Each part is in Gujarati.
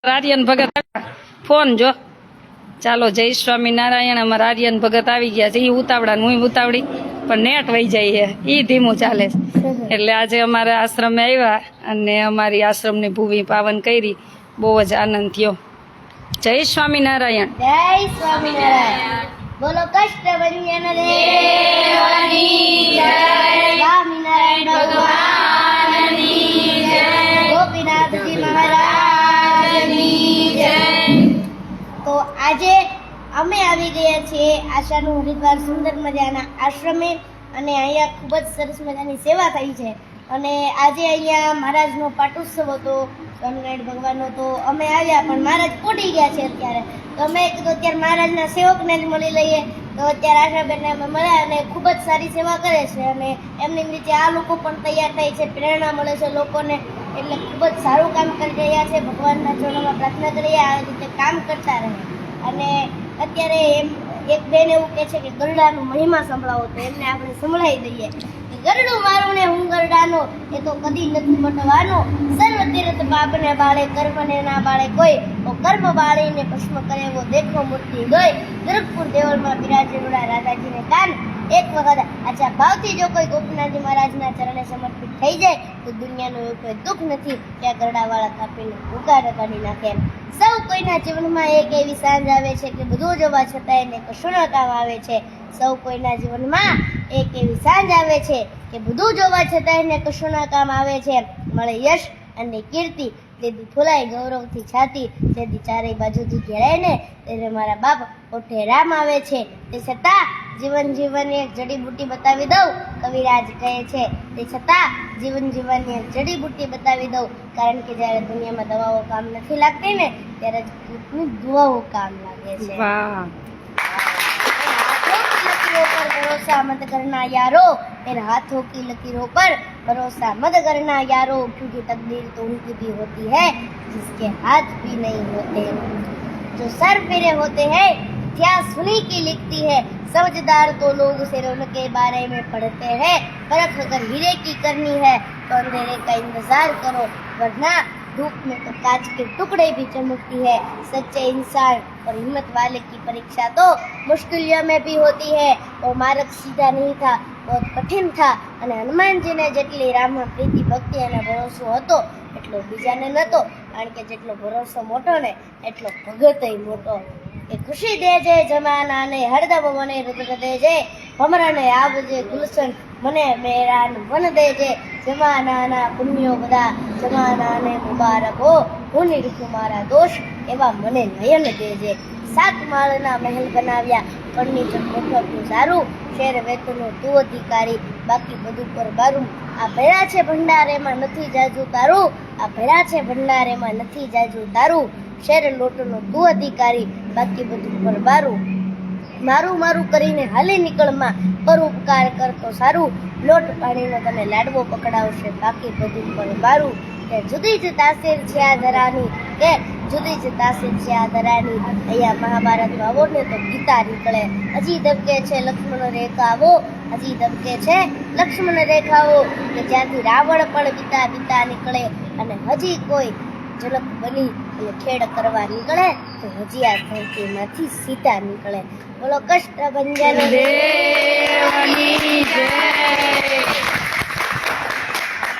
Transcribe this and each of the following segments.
આર્યન ભગત ફોન જો ચાલો જય સ્વામિનારાયણ અમારા આર્યન ભગત આવી ગયા છે એ ઉતાવળા હું ઉતાવળી પણ નેટ વહી જાય છે એ ધીમું ચાલે છે એટલે આજે અમારા આશ્રમે આવ્યા અને અમારી આશ્રમની ભૂમિ પાવન કરી બહુ જ આનંદ થયો જય સ્વામિનારાયણ જય સ્વામિનારાયણ બોલો કષ્ટભંજન દેવની જય સ્વામિનારાયણ ભગવાનની જય ગોપીનાથજી મહારાજની જય તો આજે અમે આવી ગયા છીએ આશાનું હરિદ્વાર સુંદર મજાના આશ્રમે અને અહીંયા ખૂબ જ સરસ મજાની સેવા થઈ છે અને આજે અહીંયા મહારાજનો પાટોત્સવ હતો સ્વામિનારાયણ ભગવાનનો તો અમે આવ્યા પણ મહારાજ પોટી ગયા છે અત્યારે તો અમે કીધું અત્યારે મહારાજના સેવકને જ મળી લઈએ તો અત્યારે આશાબેનને અમે મળ્યા અને ખૂબ જ સારી સેવા કરે છે અને એમની રીતે આ લોકો પણ તૈયાર થાય છે પ્રેરણા મળે છે લોકોને એટલે ખૂબ જ સારું કામ કરી રહ્યા છે ભગવાનના ચરણોમાં પ્રાર્થના કરીએ આ રીતે કામ કરતા રહે અને અત્યારે એમ એક બેન એવું કહે છે કે ગરડાનો મહિમા સંભળાવો તો એમને આપણે સંભળાવી દઈએ ગરડું મારું ને હું ગરડાનો એ તો કદી નથી મટવાનો સર્વ તીર્થ પાપને બાળે કર્મને ના બાળે કોઈ તો કર્મ બાળીને ભસ્મ કરે એવો દેખો મૂર્તિ ગઈ ગરગપુર દેવળમાં બિરાજે રૂડા રાધાજીને કાન એક વખત આછા ભાવથી જો કોઈ ગોપીનાથજી મહારાજના ચરણે સમર્પિત થઈ જાય તો દુનિયાનું એવું કોઈ દુઃખ નથી કે આ ગરડાવાળા કાપીને ઉગાર કાઢી નાખે સૌ કોઈના જીવનમાં એક એવી સાંજ આવે છે કે બધું જોવા છતાં એને કશું ન કામ આવે છે સૌ કોઈના જીવનમાં એક એવી સાંજ આવે છે કે બધું જોવા છતાં એને કશું ના કામ આવે છે મળે યશ અને કીર્તિ તેથી ફૂલાય ગૌરવથી છાતી તેથી ચારેય બાજુથી ઘેરાય ને ત્યારે મારા બાપ ઓઠે રામ આવે છે તે છતાં જીવનની એક જડીબુટ્ટી બતાવી દઉં કવિરાજ કહે છે તે છતાં જીવનની એક જડીબુટ્ટી બતાવી દઉં કારણ કે જ્યારે દુનિયામાં દવાઓ કામ નથી લાગતી ને ત્યારે જ ભૂતની દુઆઓ કામ લાગે છે વાહ पर भरोसा मत करना यारो इन हाथों की लकीरों पर भरोसा मत करना यारो क्योंकि तकदीर तो उनकी भी होती है जिसके हाथ भी नहीं होते जो सर फिरे होते हैं इतिहास उन्हीं की लिखती है समझदार तो लोग सिर्फ उनके बारे में पढ़ते हैं परख अगर हीरे की करनी है तो अंधेरे का इंतजार करो वरना धूप में तो कांच के टुकड़े भी चमकती है सच्चे इंसान और हिम्मत वाले की परीक्षा तो मुश्किलों में भी होती है वो मार्ग सीधा नहीं था बहुत कठिन था અને હનુમાનજીને જેટલી રામમાં પ્રીતિ ભક્તિ અને ભરોસો હતો એટલો બીજાને નહોતો કારણ કે જેટલો ભરોસો મોટો ને એટલો ભગતય મોટો એ ખુશી દેજે જમાનાને હરદમ મને હૃદય દેજે ભમરાને આવજે ગુલશન મને મેરાન વન દેજે જમાનાના પુણ્યો બધા જમાનાને મુબારક હો હું નિરખું મારા દોષ એવા મને નયન દેજે 7 માળના મહેલ બનાવ્યા ફર્નિચર મોટું સારું શેર વેતનો તું અધિકારી બાકી બધું પર બારું આ ભેળા છે ભંડારેમાં નથી જાજુ તારું આ ભેળા છે ભંડારેમાં નથી જાજુ તારું શેર લોટનો તું અધિકારી બાકી બધું પર બારું મારું મારું કરીને હાલી નીકળમાં પરોપકાર કરતો સારું લોટ પાણીનો તને લાડવો પકડાવશે બાકી બધું પર બારું કે જુદી જ તાસીર છે આ ધરાની કે જુદી જ તાસીર છે આ ધરાની અહીંયા મહાભારતમાં આવો ને તો ગીતા નીકળે હજી ધબકે છે લક્ષ્મણ રેખાઓ હજી ધબકે છે લક્ષ્મણ રેખાઓ કે જ્યાંથી રાવણ પણ પિતા પિતા નીકળે અને હજી કોઈ ઝલક બની અને ખેડ કરવા નીકળે તો હજી આ ધરતીમાંથી સીતા નીકળે બોલો કષ્ટભંજન દેવની જય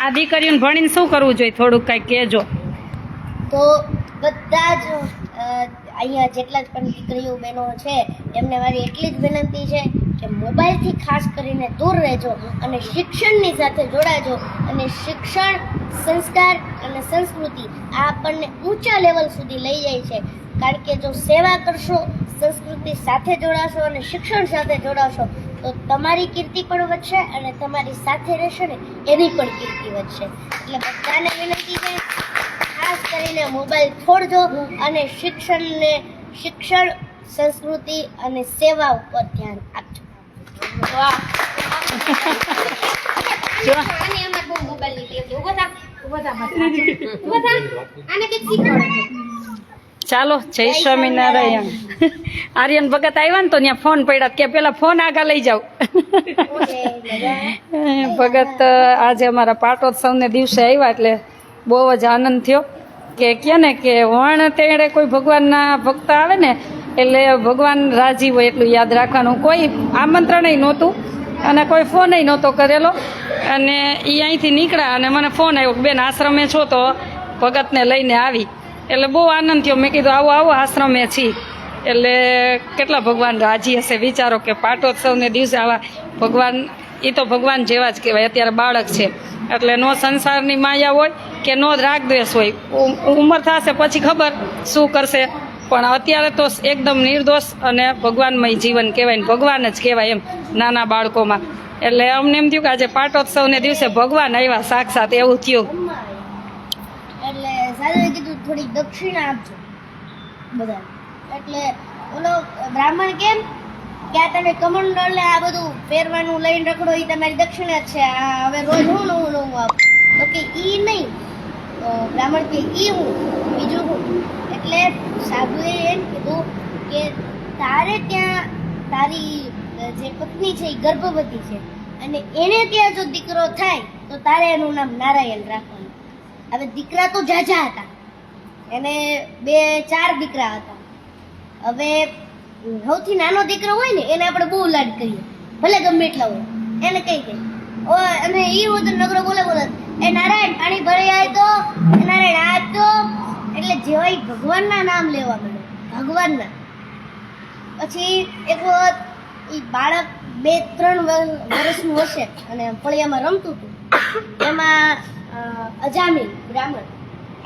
આ દીકરીઓને ભણીને શું કરવું જોઈએ થોડુંક કઈ કહેજો તો બધા જ અહીંયા જેટલા જ પણ દીકરીઓ બહેનો છે એમને મારી એટલી જ વિનંતી છે કે મોબાઈલથી ખાસ કરીને દૂર રહેજો અને શિક્ષણની સાથે જોડાજો અને શિક્ષણ સંસ્કાર અને સંસ્કૃતિ આ આપણને ઊંચા લેવલ સુધી લઈ જાય છે કારણ કે જો સેવા કરશો સંસ્કૃતિ સાથે જોડાશો અને શિક્ષણ સાથે જોડાશો તો તમારી કીર્તિ પણ વધશે અને તમારી સાથે રહેશો ને એની પણ કીર્તિ વધશે એટલે બધાને વિનંતી છે ખાસ કરીને મોબાઈલ છોડજો અને શિક્ષણ સંસ્કૃતિ અને સેવા ઉપર ધ્યાન આપજો વાહ આને અમાર બહુ મોબાઈલ ની ટેવ છે ઉભા થા આને કંઈક શીખવાડો ચાલો જય સ્વામિનારાયણ આર્યન ભગત આવ્યા ને તો ત્યાં ફોન પડ્યા કે પેલા ફોન આગળ લઈ જાવ ભગત આજે અમારા પાટોત્સવને દિવસે આવ્યા એટલે બહુ જ આનંદ થયો કે કે ને કે વણ તેડે કોઈ ભગવાનના ભક્ત આવે ને એટલે ભગવાન રાજી હોય એટલું યાદ રાખવાનું. કોઈ આમંત્રણય નહોતું અને કોઈ ફોનય નહોતો કરેલો, અને એ અહીંથી નીકળ્યા અને મને ફોન આવ્યો કે બેન આશ્રમે છો તો ભગતને લઈને આવી. એટલે બહુ આનંદ થયો. મેં કીધું આવો આવો આશ્રમે છીએ. એટલે કેટલા ભગવાન રાજી હશે. વિચારો કે પાટોત્સવને દિવસે આવા ભગવાન, એ તો ભગવાન જેવા જ કહેવાય. અત્યારે બાળક છે એટલે નો સંસારની માયા હોય કે નો રાગદ્વેષ હોય. ઉંમર થશે પછી ખબર શું કરશે, પણ અત્યારે તો એકદમ નિર્દોષ અને ભગવાનમય જીવન કહેવાય ને ભગવાન જ કહેવાય એમ નાના બાળકોમાં. એટલે અમને એમ થયું કે આજે પાટોત્સવને દિવસે ભગવાન આવ્યા સાક્ષાત, એવું થયું. એટલે સાધુએ કીધું થોડી દક્ષિણા આપજો બધા. એટલે ઓલો બ્રાહ્મણ કેમ કે આ તમે કમંડળ ને આ બધું પહેરવાનું લઈને રખડો, એ તમારી દક્ષિણા જ છે. આ હવે રોજ હું નવું નવું આપું તો કે ઈ નહીં. તો બ્રાહ્મણ કે ઈ હું બીજું હું. એટલે સાધુએ એમ કીધું કે તારે ત્યાં તારી જે પત્ની છે એ ગર્ભવતી છે અને એને ત્યાં જો દીકરો થાય તો તારે એનું નામ નારાયણ રાખવાનું. હવે દીકરા તો ઝાઝા હતા, એને 2-4 દીકરા હતા. હવે સૌથી નાનો દીકરો હોય ને એને આપણે બહુ લાડ કરીએ, ભલે ગમે એટલા હોય. એને કઈ કઈ અને એ બધું નગરો બોલે બોલે એ નારાયણ પાણી ભરાઈ આવે તો એ નારાયણ આ તો. એટલે જેવા ભગવાનના નામ લેવા માંડે, ભગવાનના. પછી એક વખત એ બાળક 2-3 વર્ષનું હશે અને ફળિયામાં રમતું હતું. એમાં અજામિલ બ્રાહ્મણ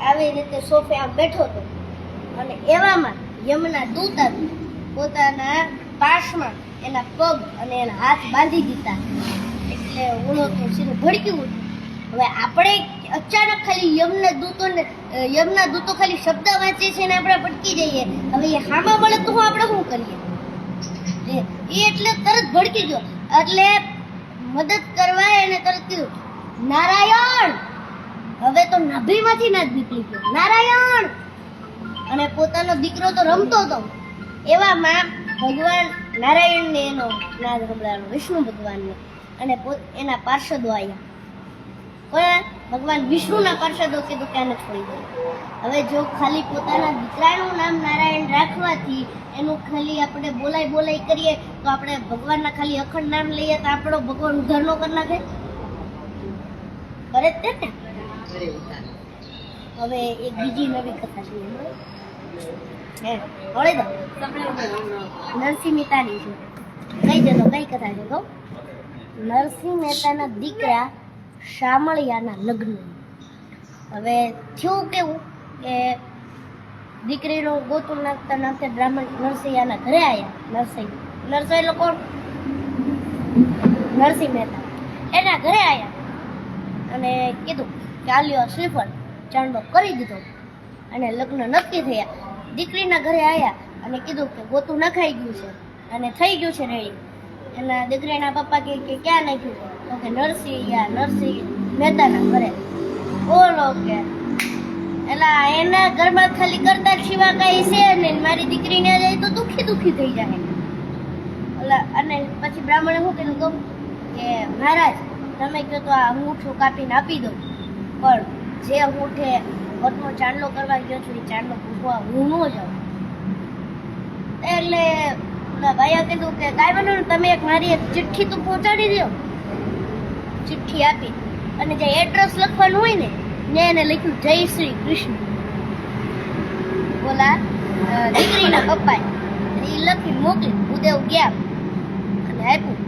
આવી રીતે સોફે આમ બેઠો હતો અને એવામાં યમના દૂત આવી પોતાના પાશમાં એના પગ અને એના હાથ બાંધી દીધા. એટલે ઓલો તો સીધું ભડક્યું. હવે આપણે અચાનક ખાલી યમના દૂતો ખાલી શબ્દ વાંચે છે ને આપણે ભટકી જઈએ. હવે એ હામા મળે તો આપણે શું કરીએ? એ એટલે તરત ભડકી ગયો. એટલે મદદ કરવા એને તરત કીધું નારાયણ. હવે તો નાભીમાંથી નાદ નીકળી ગયો નારાયણ. અને પોતાનો દીકરો તો રમતો હતો. એવામાં ભગવાન નારાયણને એનો નાદ સંભળાયો, વિષ્ણુ ભગવાનને. અને એના પાર્ષદો આવ્યા. પણ ભગવાન વિષ્ણુના પાર્ષદો કીધું કે આને છોડી દો. હવે જો ખાલી પોતાના દીકરાનું નામ નારાયણ રાખવાથી એનું ખાલી આપણે બોલાય કરીએ તો આપણે ભગવાનના ખાલી અખંડ નામ લઈએ તો આપણો ભગવાન ઉદ્ધાર નો કરી નાખે? કરે જ તે ને. હવે એક બીજી નવી કથા છે નરસિંહ મહેતાની છે. કઈ જતો કઈ કથા છે તો નરસિંહ મહેતાના દીકરા શામળિયાના લગ્ન. હવે થયું કેવું કે દીકરીનું ગોતું નાખતા નાખતા બ્રાહ્મણ નરસિંહના ઘરે આવ્યા. નરસિંહ લોકો નરસિંહ મહેતા એના ઘરે આવ્યા અને કીધું કે આલ્યો શ્રીફળ ચાંદો કરી દીધો અને લગ્ન નક્કી થયા. દીકરીના ઘરે આવ્યા અને કીધું કે ગોતું નખાઈ ગયું છે અને થઈ ગયું છે રેડી. એના દીકરીના પપ્પા કે ક્યાં નાખ્યું? તો કે નરસિંહ મહેતાના ઘરે. બોલો કે એલા એના ઘરમાં ખાલી કરતા સિવા કઈ છે ને મારી દીકરીને જાય તો દુખી થઈ જાય. ઓલા અને પછી બ્રાહ્મણે શું કીધું કે મહારાજ તમે કહો તો આ અંગૂઠો કાપીને આપી દો, પણ જે અંગૂઠે વટનો ચાંદલો કરવા ગયો છું એ ચાંદલો પૂછવા હું ન જાઉં. એટલે ભાઈએ કીધું કે કાંઈ બનો તમે મારી એક ચિઠ્ઠી તો પહોંચાડી દો. ચિઠ્ઠી આપી અને જે એડ્રેસ લખવાનું હોય ને એને લખ્યું જય શ્રી કૃષ્ણ. બોલા દીકરીના પપ્પાએ એ લખી મોકલી. ઉદેવ ગયા અને આપ્યું.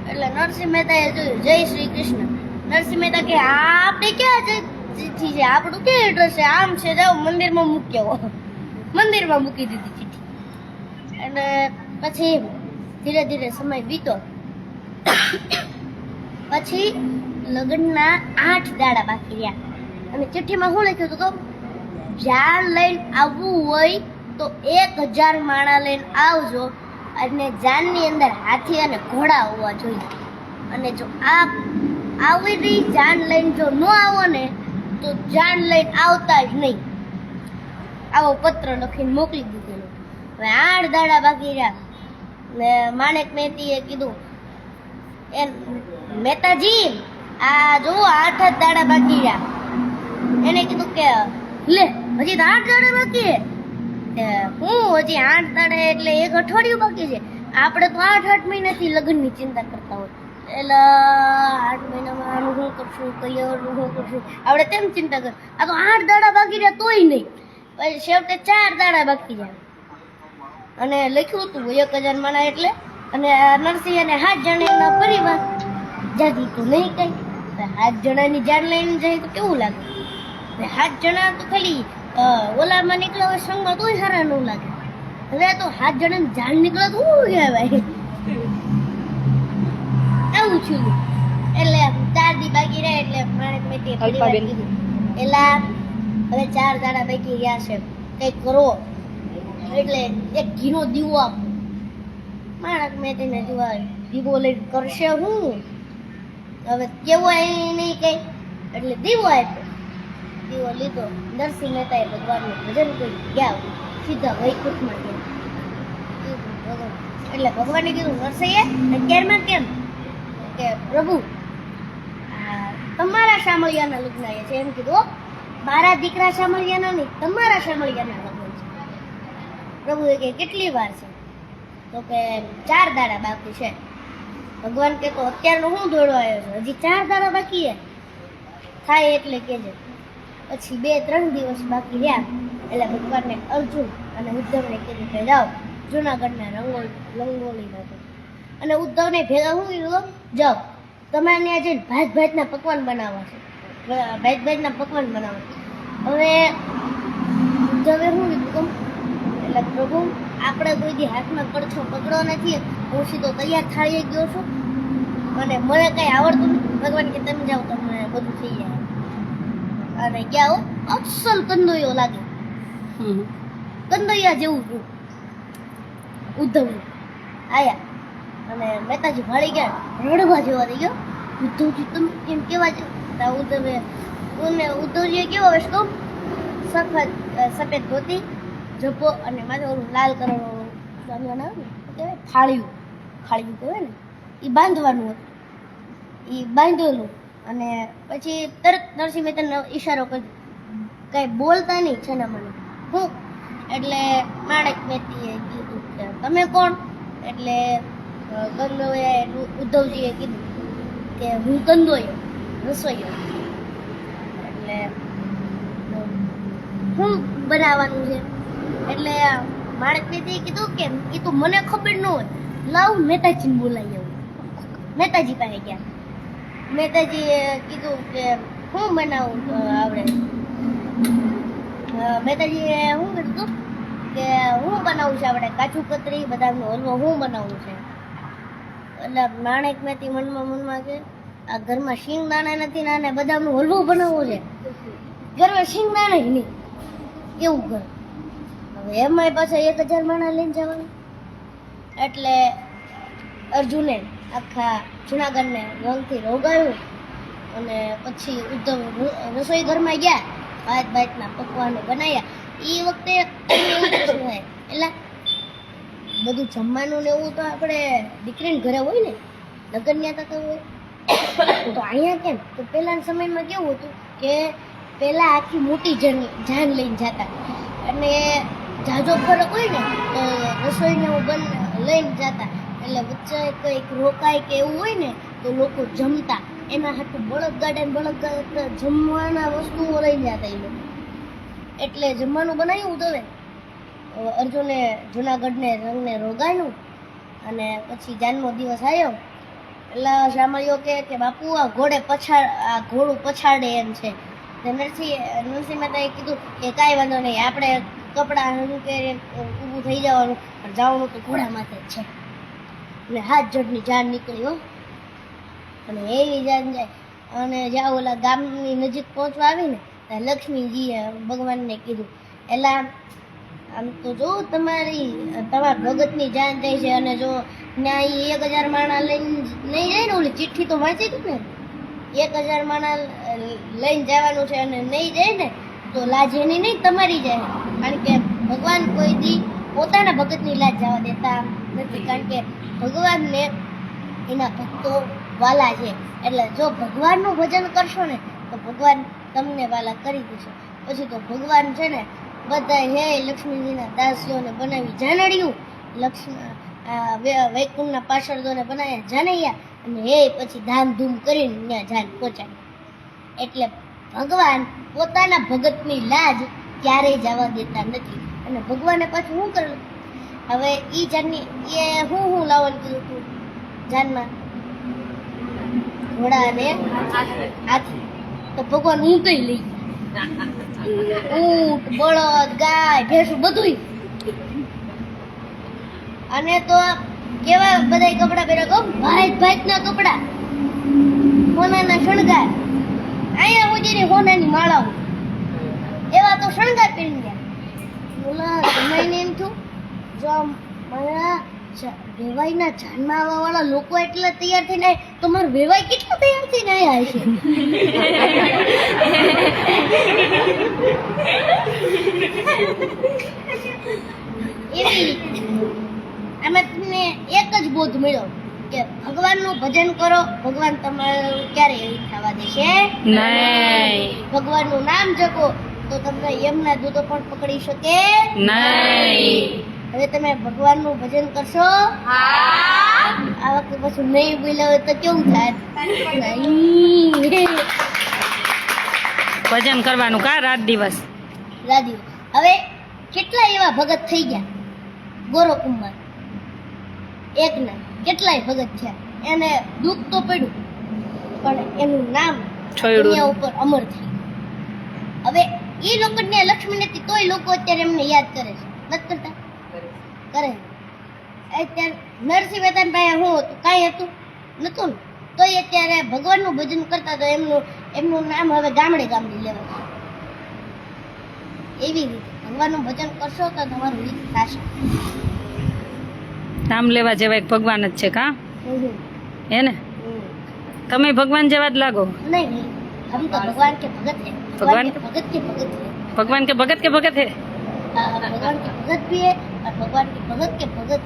એટલે નરસિંહ મહેતાએ જોયું જય શ્રી કૃષ્ણ. નરસિંહ મહેતા કે આપણે ક્યાં ચિઠ્ઠી છે, આપણું ક્યાં એડ્રેસ છે? આમ છે જાઓ મંદિરમાં મૂકી આવો. મંદિરમાં મૂકી દીધી ચિઠ્ઠી. અને પછી ધીરે ધીરે સમય વીતો. પછી લગ્નના 8 દાડા બાકી રહ્યા અને ચિઠ્ઠીમાં શું લખ્યું હતું તો જાન લઈને આવવું હોય તો 1000 માણા લઈને આવજો અને જાનની અંદર હાથી અને ઘોડા હોવા જોઈએ. અને જો આવી જાન લઈને જો ન આવો ને તો જાન લઈને આવતા જ નહીં. આવો પત્ર લખીને મોકલી દીધેલો. હવે 8 દાડા બાકી રહ્યા ને માણેક મહેતીએ કીધું એ મહેતાજી આ જો 8 જ દાડા બાકી રહ્યા. એને કીધું કે લે હજી તો 8 દાડા બાકી છે. હું હજી 8 દાડા એટલે 1 અઠવાડિયું બાકી છે. આપણે તો 8 મહિનાથી લગ્નની ચિંતા કરતા હોય. એટલે 8 મહિનામાં આનું શું કરશું, કરિયરનું શું કરશું, આપણે તેમ ચિંતા કર. આ તો 8 દાડા બાકી રહ્યા તોય નહીં, પછી છેવટે 4 દાડા બાકી જાય. અને લખ્યું હતું 1000 માણા એટલે, અને નરસિંહ અને 7 જણાના પરિવાર જાગી તો નહીં કઈ. 7 જણાની જાન લઈને જાય તો કેવું લાગે? 7 જણા તો ખાલી ઓલામાં નીકળ્યા હોય સંગમાં તોય સારા ન લાગે. હવે તો 7 જણાની જાન નીકળે તો શું કહેવાય? આવું છું. એટલે 4 દી બાકી રહ્યા એટલે માણેક મેં અલ્પાબેન. એલા હવે 4 દાડા બાકી રહ્યા છે, કંઈક કરો. એટલે એક ઘીનો દીવો આપો. માણક મેં તેને દીવો લઈ કરશે હું? હવે કેવો અહીં નહીં કઈ, એટલે દીવો આપ્યો. દીવો લીધો, નરસિંહ મહેતાએ ભગવાનનું ભજન કરી ગયા, સીધા વૈકુંઠમાં ગયા. એટલે ભગવાને કીધું, નરસિંહે અત્યારમાં કેમ? કે પ્રભુ તમારા શામળિયાના લગ્ન છે. એમ કીધું, મારા દીકરા શામળિયાના નહીં, તમારા શામળિયાના લગ્ન છે. પ્રભુએ કે કેટલી વાર છે? તો કે 4 દાડા બાકી છે. ભગવાન કે તો અત્યારનો હું દોડો આવ્યો છે, હજી 4 દાડા બાકી છે, થાય એટલે કેજે. પછી 2-3 દિવસ બાકી રહ્યા એટલે ભગવાનને અર્જુન અને ઉદ્ધવને કીધું કે જાઓ જુનાગઢના રંગોળી નાખો. અને ઉદ્ધવને ભેગા હું કીધું, જાઓ તમારે ત્યાં જઈને ભાતના પકવાન બનાવવા છે, ભાતના પકવાન બનાવવા. હવે ઉદ્ધવે શું કીધું, એટલે પ્રભુ આપણે કોઈ દી હાથમાં કડછો પકડો નથી, હું સીધો તૈયાર થાળીએ ગયો છું અને મને કઈ આવડતું નથી. ભગવાન કે તમે જાઓ, તમને બધું થઈ જાય. અને ગયા અસલ કંદોયો લાગે, કંદોયા જેવું છું. ઉદ્ધવ આયા અને મહેતાજી ભાળી ગયા, રડવા જેવા થઈ ગયો. ઉદ્ધવજી તમે કેમ કેવા છે? ઉદ્ધવજીએ કેવો વેશતો, સફેદ ધોતી, જબ્બો અને માથે ઓલું લાલ કલરનું કહેવાય થાળિયું કહેવાય ને, એ બાંધવાનું હતું. એ બાંધેલું અને પછી તરત નરસિંહ મહેતાનો ઈશારો કરી, કઈ બોલતા નહીં છે ને મને હું. એટલે માણેક મહેતીએ કીધું કે તમે કોણ? એટલે કંદોએ ઉદ્ધવજીએ કીધું કે હું કંદોયો રસોઈયો. એટલે શું બનાવવાનું છે? એટલે માણેક મહેતીએ કીધું કે એ તો મને ખબર ન હોય, લાવ મહેતાજીને બોલાવી આવું. મહેતાજી પાસે ગયા. મહેતાજીએ કીધું કે હું બનાવું આવડે? મહેતાજીએ શું કીધું કે હું બનાવું છે આપણે કાચું કતરી બદામનો હલવો હું બનાવું છે. એટલે માણેક મહેતી મનમાં કે આ ઘરમાં શિંગદાણા નથી ને બદામનો હલવો બનાવવો છે, ઘરમાં શિંગદાણા જ નહીં, કેવું ઘર? હવે એમાંય પાછા 1000 માણા લઈને જવાનું. એટલે અર્જુને આખા જુનાગઢને રંગથી રોગાયું અને પછી ઉદ્ધવ રસોઈ ઘરમાં ગયા, ભાતના પકવાનો બનાવ્યા. એ વખતે એટલે બધું જમવાનું ને એવું તો આપણે દીકરીને ઘરે હોય ને, લગ્ન ત્યાં તક હોય. તો અહીંયા કેમ? તો પહેલાના સમયમાં કેવું હતું કે પહેલા આખી મોટી જાન લઈને જતા અને જાજો ફરક હોય ને તો રસોઈને લઈને જતા. એટલે વચ્ચે કંઈક રોકાય કે એવું હોય ને તો લોકો જમતા, એના હાથું બળદગાડા જમવાના વસ્તુઓ લઈને જતા એ લોકો. એટલે જમવાનું બનાવ્યું તો અર્જુને જુનાગઢને રંગને રોગાયું અને પછી જાનનો દિવસ આવ્યો. એટલે શામળીઓ કે બાપુ આ ઘોડું પછાડે એમ છે. નરસિંહ મહેતાએ કીધું કે કાંઈ વાંધો નહીં, આપણે કપડાં કે ઊભું થઈ જવાનું, પણ જવાનું તો ઘોડા માથે જ છે. એટલે 7 જણની જાન નીકળી હો. અને એવી જાન જાય અને જ્યાં ઓલા ગામની નજીક પહોંચવા આવી ને ત્યાં લક્ષ્મીજીએ ભગવાનને કીધું, એલા આમ તો જો તમારા ભગતની જાન જાય છે અને જો ત્યાં 1000 માણા લઈને નહીં જાય ને, ઓલી ચિઠ્ઠી તો વાંચી હતી ને, 1000 માણા લઈને જવાનું છે અને નહીં જાય ને તો લાજ એની નહીં તમારી જાય. કારણ કે ભગવાન કોઈ દી પોતાના ભગતની લાજ જવા દેતા નથી, કારણ કે ભગવાનને એના ભક્તો વાલા છે. એટલે જો ભગવાનનું ભજન કરશો ને તો ભગવાન તમને વાલા કરી દેશે. પછી તો ભગવાન છે ને બધા હે લક્ષ્મીજીના દાસીઓને બનાવી જાનડિયું, વૈકુંઠના પાર્ષદોને બનાવ્યા જાનૈયા, અને હે પછી ધામધૂમ કરીને ત્યાં જાન પહોંચાડી. એટલે ભગવાન પોતાના ભગતની લાજ ક્યારેય જવા દેતા નથી. અને ભગવાને પાછું શું કર્યું, હવે ઈ જાનની એ હું લાવવાનું કીધું તું જાનમાં, ઘોડા અને હાથી. તો ભગવાન ઊંટઈ લઈ ગયા, ઊંટ, બળદ, ગાય, ભેંસું બધુંય. અને તો કેવા બધાય કપડા પહેર્યા, કહું ભાતના કપડા, સોનાના શણગાર, અહીંયા સુધીની સોનાની માળાઓ, એવા તો શણગાર પહેરી ગયા. બોલા સમયને એમ થયું, જો મારા વેવાઈના જાનમાં આવવા વાળા લોકો એટલા તૈયાર થઈને આવે તો મારો વેવાઈ કેટલો તૈયાર થઈને આવ્યા છે. એવી રીતે આમાં તમને એક જ બોધ મળ્યો કે ભગવાનનું ભજન કરો, ભગવાન તમારું ક્યારે એવી થવા દેશે નહીં. ભગવાનનું નામ જપો તો તમને યમના દૂતો પણ પકડી શકે નહીં. હવે તમે ભગવાનનું ભજન કરશો? આ વખતે પછી નહીં બોલ્યા હોય તો કેવું થાય? નહીં. ભજન કરવાનું કા રાત દિવસ. રાધ્યું. હવે કેટલા એવા ભગત થઈ ગયા, ગોરો કુંભાર એકના કેટલાય ભગત થયા, એને દુઃખ તો પડ્યું પણ એનું નામ છોડ્યું. દુનિયા ઉપર અમર થઈ. હવે એ લોકોને લક્ષ્મી નથી તોય લોકો અત્યારે એમને યાદ કરે છે, નથી કરતા? કરે. અત્યારે નરસિંહ મહેતા પાસે શું હતું? કાંઈ હતું નતું ને, તોય અત્યારે ભગવાનનું ભજન કરતા તો એમનું નામ હવે ગામડે ગામડે લેવાય. એવી રીતે ભગવાનનું ભજન કરશો તો તમારું હિત થશે. નામ લેવા જેવા એક ભગવાન જ છે કા, હે ને? તમે ભગવાન જેવા જ લાગો. नहीं नहीं, हम तो भगवान के भगत हैं. भगवान के भगत के भगत हैं. भगवान के भगत है भगवान के भगत भी है और भगवान के भगत भी है.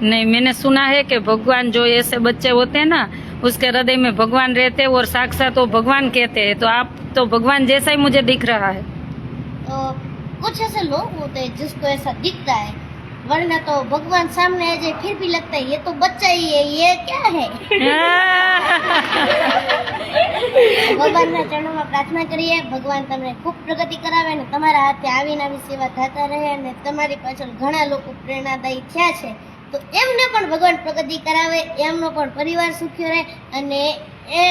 नहीं, मैंने सुना है कि भगवान जो ऐसे बच्चे होते हैं ना, उसके हृदय में भगवान रहते हैं और साक्षात वो भगवान कहते हैं. तो आप तो भगवान जैसा ही मुझे दिख रहा है. तो कुछ ऐसे लोग होते हैं जिसको ऐसा दिखता है, वरना तो भगवान सामने आ जाए फिर भी लगता है ये तो बच्चा ही है, ये क्या है. ભગવાનના ચરણોમાં પ્રાર્થના કરીએ, ભગવાન તમને ખૂબ પ્રગતિ કરાવે અને તમારા હાથે આવીને આવી સેવા થતા રહે અને તમારી પાછળ ઘણા લોકો પ્રેરણાદાયી થયા છે તો એમને પણ ભગવાન પ્રગતિ કરાવે, એમનો પણ પરિવાર સુખ્યો રહે અને એ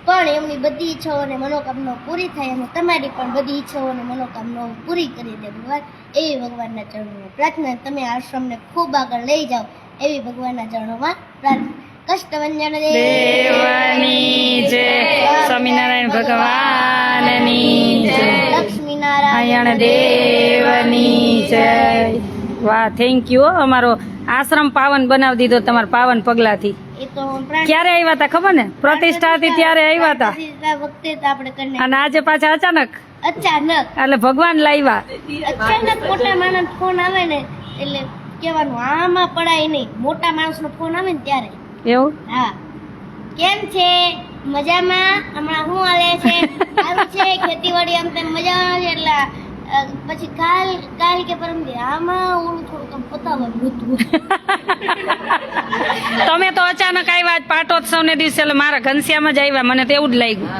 પણ એમની બધી ઈચ્છાઓ અને મનોકામનાઓ પૂરી થાય અને તમારી પણ બધી ઈચ્છાઓ અને મનોકામનાઓ પૂરી કરી દે ભગવાન. એવી ભગવાનના ચરણોમાં પ્રાર્થના. તમે આશ્રમને ખૂબ આગળ લઈ જાઓ એવી ભગવાનના ચરણોમાં પ્રાર્થના. કષ્ટભંજન દેવની જય, સ્વામિનારાયણ ભગવાનની જય, લક્ષ્મીનારાયણ દેવની જય. વાહ, થેન્ક યુ. અમારો આશ્રમ પાવન બનાવી દીધો તમારા પાવન પગલાથી. એ તો ક્યારે આવ્યા હતા ખબર ને? પ્રતિષ્ઠા હતી ત્યારે આવ્યા હતા વખતે તો આપણે કરીને અને આજે પાછા અચાનક અચાનક એટલે ભગવાન લાવ્યા. અચાનક મોટા માણસ ફોન આવે ને એટલે કહેવાનું આમાં પડાય નહીં. મોટા માણસનો ફોન આવે ને ત્યારે એવું? હા, કેમ છે? મજામાં? હમણાં શું હાલે છે? સારું છે? ખેતીવાડી આમ તેમ મજા આવે? એટલે પછી કાલ કે પરમ દી આમાં ઓલું થોડું પતાવવાનું હતું. તમે તો અચાનક આવ્યા આજ પાટોત્સવ ને દિવસે, એટલે મારા ઘનશ્યામ જ આવ્યા. મને તો એવું જ લાગ્યું.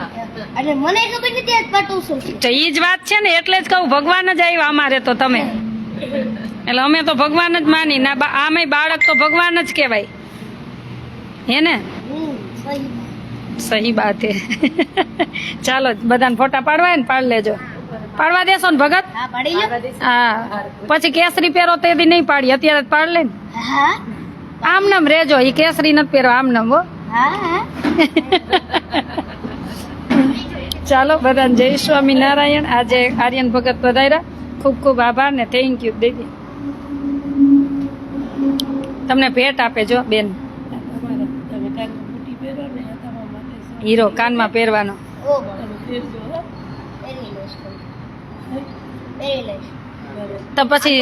અને મને ખબર નથી આજ પાટોત્સવ છે. તો ઈ જ વાત છે ને, એટલે જ કહું ભગવાન જ આવ્યા અમારે તો. તમે એટલે અમે તો ભગવાન જ માની ના. આમે બાળક તો ભગવાન જ કહેવાય, હે ને? સહી બાત હે. ચાલો બધાને ફોટા પાડવાય ને પાડ લેજો. પાડવા દેશો ને ભગત? હા, પાડી લો. હા, પછી કેસરી પહેરો તે દી નહીં પાડી, અત્યારે જ પાડ લે ને. હા આમ નામ રેજો, ઈ કેસરી નથી પહેરો, આમ નામ. હો, હા હા. ચાલો બધાને જય સ્વામિનારાયણ. આજે આર્યન ભગત પધાર્યા, ખૂબ ખૂબ આભાર ને થેન્ક યુ દેવી. તમને ભેટ આપે જો બેન, હીરો કાનમાં પહેરવાનો. ઓ પહેરી લઈશ. તો પછી